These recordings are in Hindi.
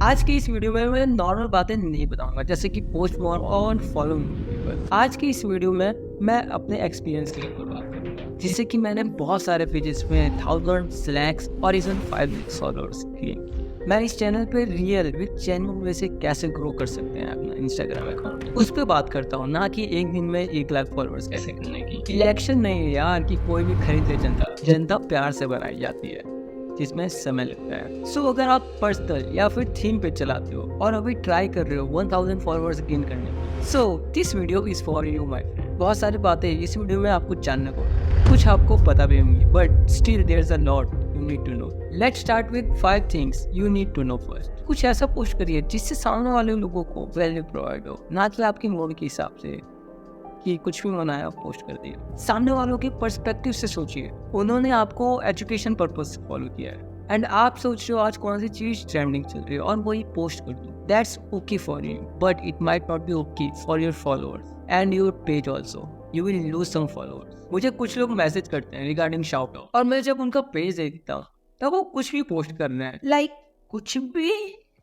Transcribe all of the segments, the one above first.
आज की इस वीडियो में मैं नॉर्मल बातें नहीं बताऊंगा जैसे कि पोस्ट मोर और फॉलो पीपल। आज की इस वीडियो में मैं अपने एक्सपीरियंस के ऊपर बात करूंगा, जिससे कि मैंने बहुत सारे पेजेस में थाउजेंड लैक्स और इवन 5 लाख फॉलोअर्स किए। मैं इस चैनल पे रियल विद जेन्युइन वे से कैसे ग्रो कर सकते हैं अपना इंस्टाग्राम अकाउंट, उस पर बात करता हूँ, ना कि एक दिन में 1 लाख फॉलोअर्स कैसे करने की। इलेक्शन नहीं है यार कि कोई भी खरीद ले जनता प्यार से बनाई जाती है, जिसमें समय लगता है। सो अगर आप पर्सनल या फिर थीम पे चलाते हो और अभी ट्राई कर रहे हो 1000 फॉलोअर्स गेन करने की, so this video is for you my friend. बहुत सारी बातें इस वीडियो में आपको जानने को, कुछ आपको पता भी होंगी, but still there is a lot you need to know. Let's start with 5 things you need to know first. कुछ ऐसा पोस्ट करिए जिससे सामने वाले लोगों को वैल्यू प्रोवाइड हो, ना कि आपकी मूड के हिसाब से कि कुछ भी मनाया पोस्ट कर दिया। सामने वालों के पर्सपेक्टिव से सोचिए, उन्होंने आपको एजुकेशन पर्पज से फॉलो किया है एंड आप सोच रहे हो आज कौन सी चीज ट्रेंडिंग चल रही है और वही पोस्ट कर दो। That's okay for you, but it might not be okay for your followers and your page also. You will lose some followers. मुझे कुछ लोग मैसेज करते हैं रिगार्डिंग शाउट आउट, और मैं जब उनका पेज देखता हूँ तब वो कुछ भी पोस्ट कर रहे हैं, लाइक कुछ भी।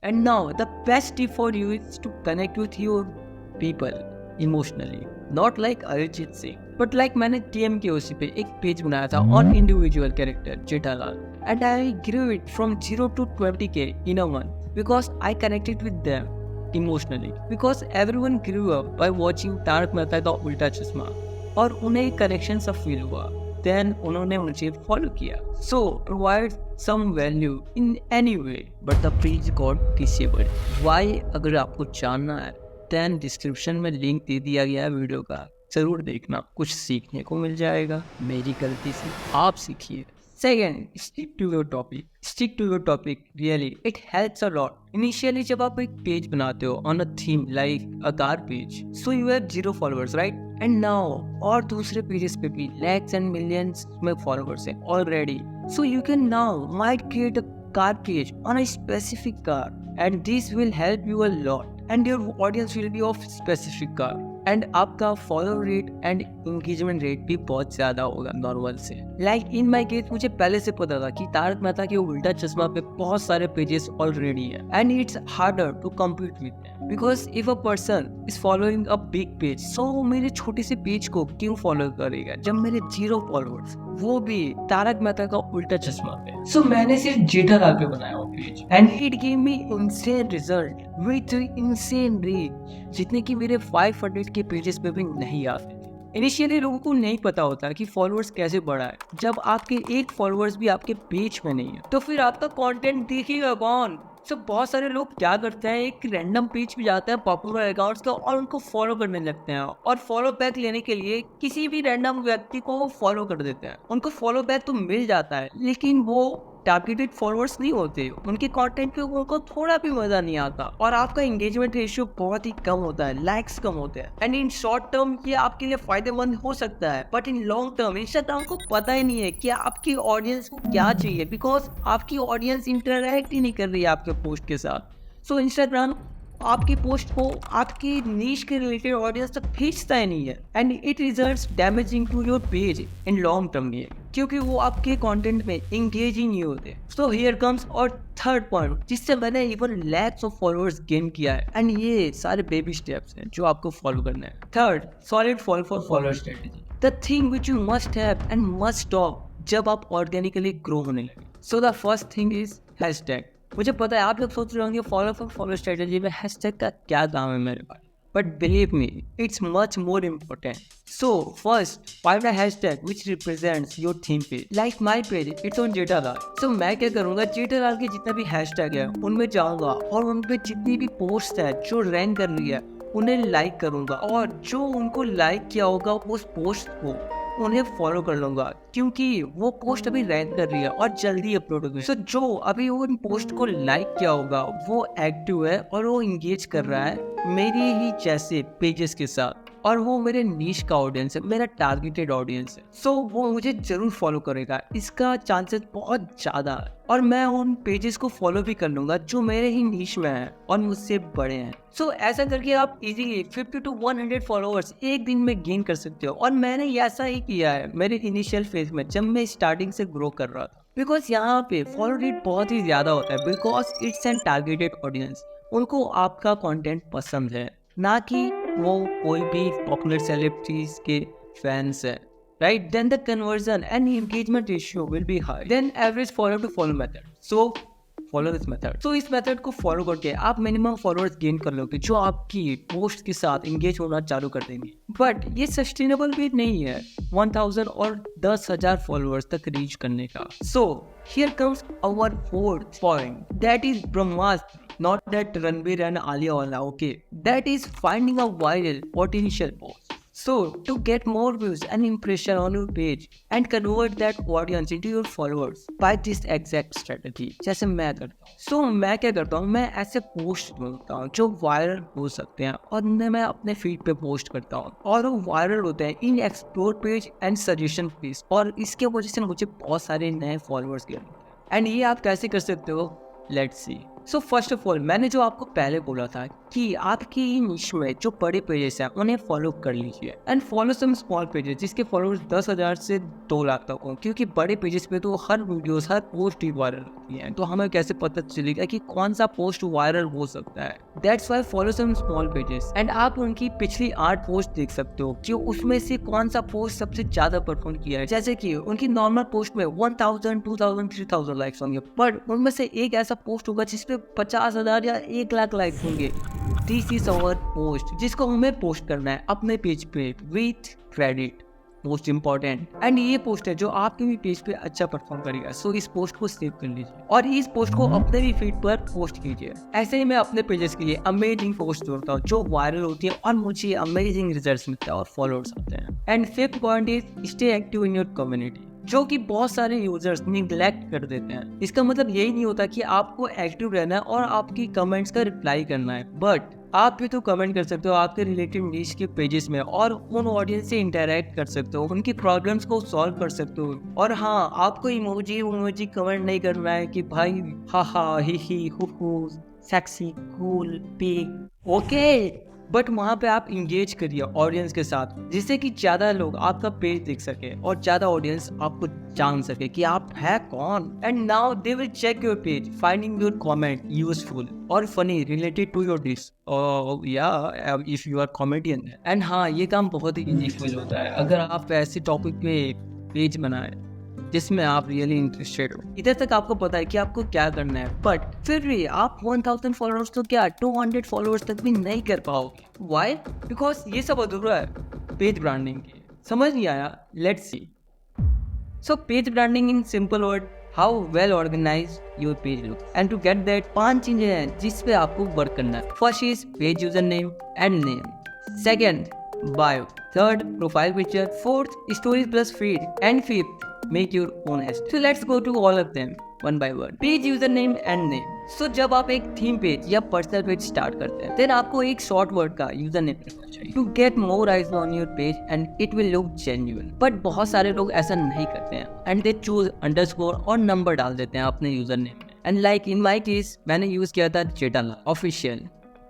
And now the best tip for you is to connect with your people emotionally, not like Arijit Singh, but like मैंने टीएम के उसी पे एक पेज बनाया था on individual character Jethalal, and I grew it from 0 to 20K in a month because I connected with them emotionally, because everyone grew up by watching Taarak Mehta Ka Ooltah चश्मा और उन्हें कनेक्शन सा फील हुआ, देन उन्होंने मुझे फॉलो किया। So provide some value in any way but the page got disabled. Why? अगर आपको जानना है देन डिस्क्रिप्शन में लिंक दे दिया गया है वीडियो का, जरूर देखना, कुछ सीखने को मिल जाएगा। मेरी गलती से आप सीखिए। Second, stick to your topic. Stick to your topic. Really, it helps a lot. Initially, जब आप एक पेज बनाते हो on a theme like a car page, so you have 0 followers, right? And now, और दूसरे पेजेस पे भी lakhs and millions में followers हैं already. So you can now might create a car page on a specific car, and this will help you a lot. And your audience will be of specific car. And आपका follow rate and engagement rate भी बहुत ज्यादा होगा नॉर्मल से। लाइक इन माई केस, मुझे पहले से पता था कि तारक मेहता के उल्टा चश्मा पे बहुत सारे पेजेस ऑलरेडी है and it's harder to compete with them, because if a person is following a big page, so मेरे छोटे से पेज को क्यों फॉलो करेगा जब मेरे 0 फॉलोअर्स, वो भी तारक मेहता का उल्टा चश्मा पे। सो मैंने सिर्फ जेठालाल पे बनाया वो page and it give me insane result with insane reach, जितने की मेरे 500 के पेजेस पे भी नहीं आते थे। इनिशियली लोगों को नहीं पता होता कि फॉलोअर्स कैसे बढ़ाए। जब आपके एक फॉलोअर्स भी आपके पेज में नहीं है तो फिर आपका कंटेंट देखेगा कौन? बहुत सारे लोग क्या करते हैं, एक रैंडम पेज पे जाते हैं पॉपुलर अकाउंट्स का और उनको फॉलो करने लगते हैं, और फॉलो बैक लेने के लिए किसी भी रैंडम व्यक्ति को वो फॉलो कर देते हैं। उनको फॉलो बैक तो मिल जाता है, लेकिन वो टारगेटेड फॉलोअर्स नहीं होते, उनके कंटेंट पे उनको थोड़ा भी मजा नहीं आता और आपका एंगेजमेंट रेशियो बहुत ही कम होता है, लाइक्स कम होते हैं। एंड इन शॉर्ट टर्म ये आपके लिए फायदेमंद हो सकता है, but in long term Instagram को पता ही नहीं है कि आपकी ऑडियंस को क्या चाहिए, बिकॉज आपकी ऑडियंस इंटरैक्ट ही नहीं कर रही है आपके पोस्ट के साथ। सो इंस्टाग्राम आपकी पोस्ट को आपकी नीश के रिलेटेड ऑडियंस तक भेजता ही नहीं है, and it results damaging to your page in long term में, क्योंकि वो आपके कंटेंट में इंगेज ही नहीं होते। सो हियर कम्स और थर्ड पॉइंट, जिससे मैंने even lakhs of followers gain किया है, एंड ये सारे बेबी स्टेप्स हैं जो आपको फॉलो करना है। Third, solid follow for follower strategy, the thing which you must have and must stop जब आप ऑर्गेनिकली ग्रो होने लगे। So the first thing is hashtag. मुझे पता है आप लोग सोच रहे होंगे फॉलो फॉर फॉलो स्ट्रेटेजी में हैशटैग का क्या काम है मेरे पास, but believe me, it's much more important. So first, find a hashtag which represents your theme page. Like my page, it's on Jethalal. So मैं क्या करूँगा, जेठालाल के जितना भी हैशटैग है उनमें जाऊँगा और उन पे जितनी भी पोस्ट है जो रैंक कर रही है उन्हें लाइक करूँगा, और जो उनको लाइक किया होगा उस पोस्ट को उन्हें फॉलो कर लूंगा, क्योंकि वो पोस्ट अभी रैंक कर रही है और जल्दी अपलोड होगी। सो जो अभी उन पोस्ट को लाइक किया होगा वो एक्टिव है और वो इंगेज कर रहा है मेरी ही जैसे पेजेस के साथ, और वो मेरे नीश का ऑडियंस है, मेरा टारगेटेड ऑडियंस है। सो वो मुझे जरूर फॉलो करेगा, इसका चांसेस बहुत ज़्यादा है, और मैं उन पेजेस को फॉलो भी कर लूंगा जो मेरे ही नीश में है और मुझसे बड़े हैं। सो ऐसा करके आप इजीली 50 to 100 फॉलोअर्स एक दिन में गेन कर सकते हो, और मैंने ऐसा ही किया है मेरे इनिशियल फेज में जब मैं स्टार्टिंग से ग्रो कर रहा था। बिकॉज यहाँ पे फॉलो रेट बहुत ही ज़्यादा होता है, because it's an targeted audience. उनको आपका कंटेंट पसंद है, ना कि वो कोई भी पॉपुलर सेलिब्रिटीज के फैंस है, right? Then the conversion and engagement ratio will be high than average follow to follow method. So follow this method. तो इस मेथड को फॉलो करके आप मिनिमम फॉलोअर्स गेन कर लोगे, जो आपकी पोस्ट के साथ इंगेज होना चालू कर देंगे। बट ये सस्टेनेबल भी नहीं है 1000 और 10,000 फॉलोअर्स तक रीच करने का। So here comes our fourth point, that is Brahmastra, not that Ranbir and Alia wala, okay? That is finding a viral potential post. So to get more views and impression on your page and convert that audience into your followers by this exact strategy, जैसे मैं करता हूँ। So मैं क्या करता हूँ, मैं ऐसे पोस्ट ढूंढता हूँ जो वायरल हो सकते हैं और उन्हें मैं अपने फीड पे पोस्ट करता हूँ और वो वायरल होते हैं in explore page and suggestion page, और इसके वजह से मुझे बहुत सारे नए फॉलोअर्स गेन होते हैं। एंड ये आप कैसे कर सकते हो, let's see. So first of all, मैंने जो आपको पहले बोला था कि आपकी निश में जो बड़े पेजेस हैं उन्हें फॉलो कर लीजिए and follow some small pages जिसके फॉलोअर्स 10,000 से 2 लाख तक हो, क्योंकि बड़े पेजेस पे तो हर वीडियोस हर पोस्ट ही वायरल होती है, तो हमें कैसे पता चलेगा कि कौन सा पोस्ट वायरल हो सकता है। That's why follow some small pages and आप उनकी पिछली 8 पोस्ट देख सकते हो कि उसमें से कौन सा पोस्ट सबसे ज्यादा परफॉर्म किया है। जैसे कि उनकी नॉर्मल पोस्ट में 1000, 2000, 3000 लाइक्स होंगे, बट उनमें से एक ऐसा पोस्ट होगा जिसपे 50,000 या 1 लाख लाइक्स होंगे। दिस इज आवर पोस्ट जिसको हमें पोस्ट करना है अपने पेज पे with credit, most important. And ये पोस्ट है जो आपके भी पेज पे अच्छा परफॉर्म करेगा। सो इस पोस्ट को सेव कर लीजिए और इस पोस्ट को अपने भी फीड पर पोस्ट कीजिए। ऐसे ही मैं अपने पेजेस के लिए अमेजिंग पोस्ट जोड़ता हूँ जो वायरल होती है और मुझे अमेजिंग रिजल्ट्स मिलते हैं और फॉलोअर्स आते हैं। And fifth point is stay active in your community, जो कि बहुत सारे यूजर्स निगलेक्ट कर देते हैं। इसका मतलब यही नहीं होता कि आपको एक्टिव रहना है और आपकी कमेंट्स का रिप्लाई करना है, बट आप भी तो कमेंट कर सकते हो आपके रिलेटिव नीश के पेजेस में और उन ऑडियंस से इंटरेक्ट कर सकते हो, उनकी प्रॉब्लम्स को सॉल्व कर सकते हो। और हाँ, आपको इमोजी कमेंट नहीं करना है कि भाई हा हा he who sexy cool pig, okay, but वहाँ पे आप इंगेज करिए ऑडियंस के साथ, जिससे कि ज़्यादा लोग आपका पेज देख सके और ज़्यादा ऑडियंस आपको जान सके कि आप है कौन। And now they will check your page finding your comment useful और funny related to your dish या if you are comedian. And हाँ, ये काम बहुत ही यूजफुल होता है अगर आप ऐसे टॉपिक पे पेज बनाए जिसमें आप रियली इंटरेस्टेड हो। इधर तक आपको पता है कि आपको क्या करना है, बट फिर भी आप 1000 फॉलोअर्स तो क्या 200 फॉलोअर्स तक भी नहीं कर पाओगे। व्हाई? बिकॉज ये सब अधूरा है पेज ब्रांडिंग की। समझ नहीं आया? Let's see. So page branding in simple word, how well organised your page looks. And to get that 5 चीजें हैं जिस पे आपको वर्क करना है। First is page user name and name, second bio, third profile picture, fourth stories plus feed, and fifth make your own hashtag. So let's go to all of them one by one. Page username and name. So जब आप एक थीम पेज या पर्सनल पेज स्टार्ट करते हैं, then आपको एक शॉर्ट वर्ड का यूजर नेम रखना चाहिए to get more eyes on your page and it will look genuine. But बहुत सारे लोग ऐसा नहीं करते हैं and they choose underscore और नंबर डाल देते हैं अपने यूजर नेम में। And like in my case, मैंने यूज किया था Jethalal official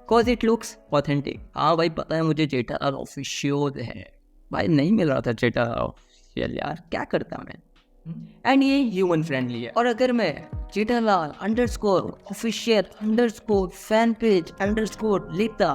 cause it looks authentic. हाँ भाई, पता है मुझे जेठालाल ऑफिशियल है भाई, नहीं मिल रहा था जेठालाल यार, क्या करता मैं। एंड ये ह्यूमन फ्रेंडली है। और अगर मैं Jethalal underscore official underscore fan page underscore लिखता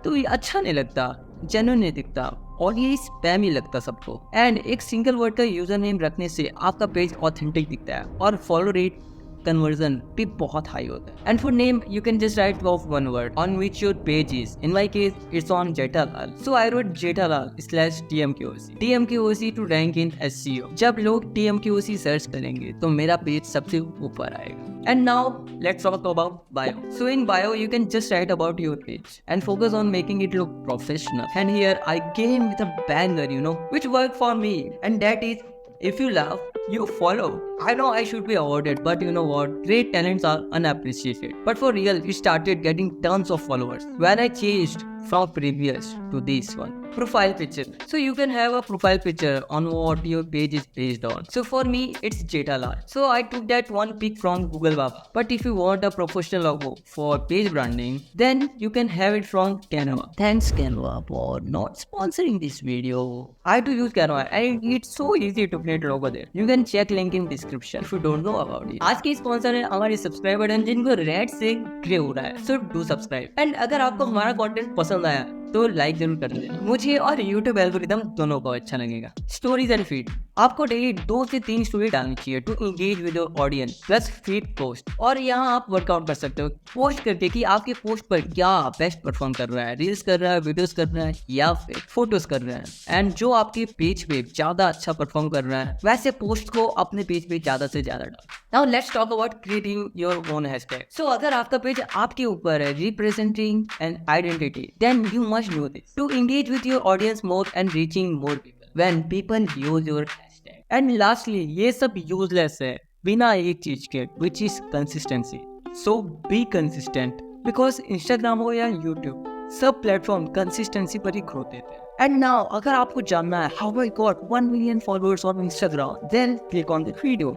तो ये अच्छा नहीं लगता, जेन्युइन नहीं दिखता और ये स्पैम ही लगता सबको। एंड एक सिंगल वर्ड का यूजर नेम रखने से आपका पेज ऑथेंटिक दिखता है और फॉलो रेट conversion भी बहुत हाई होता है। And for name, you can just write off one word on which your page is. In my case, it's on Jetalal. So I wrote Jetalal/TMKOC. TMKOC to rank in SEO. जब लोग TMKOC सर्च करेंगे तो मेरा पेज सबसे ऊपर आएगा। And now let's talk about bio. So in bio, you can just write about your page and focus on making it look professional. And here I came with a banger, which worked for me, and that is, if you love, you follow. I know I should be awarded, but you know what? Great talents are unappreciated. But for real, it started getting tons of followers when I changed from previous to this one. Profile picture. So you can have a profile picture on what your page is based on. So for me, it's Jetalal. So I took that one pic from Google Baba. But if you want a professional logo for page branding, then you can have it from Canva. Thanks Canva for not sponsoring this video. I do use Canva and it's so easy to create logo there. You can check link in description if you don't know about it. आज की स्पॉन्सर है हमारे सब्सक्राइब बटन जिनको रेड से ग्रे हो रहा है. So do subscribe. एंड अगर आपको हमारा कंटेंट पसंद आया तो लाइक जरूर कर देना. मुझे और यूट्यूब एल्गोरिदम दोनों को अच्छा लगेगा. Stories and feed. आपको डेली 2 से 3 स्टोरी डालनी चाहिए to engage with your audience plus feed post. और यहाँ आप वर्कआउट कर सकते हो पोस्ट करके कि आपके पोस्ट पर क्या बेस्ट परफॉर्म कर रहा है. रील्स कर रहा है, वीडियोस कर रहा है या फिर फोटोज कर रहा है. एंड जो आपके पेज पे ज्यादा अच्छा परफॉर्म कर रहा है वैसे पोस्ट को अपने पेज पे ज्यादा से ज्यादा डालो. Now let's talk about creating your own hashtag. So अगर आपका पेज आपके ऊपर है representing an identity, then you must know this to engage with your audience more and reaching more people when people use your hashtag. And lastly ये सब यूजलेस है बिना एक चीज के, which is consistency. So be consistent because Instagram हो या यूट्यूब सब प्लेटफॉर्म कंसिस्टेंसी पर ही ग्रोथ देते हैं. एंड नाउ अगर आपको जानना है how I got 1 million followers on Instagram, then click on the video.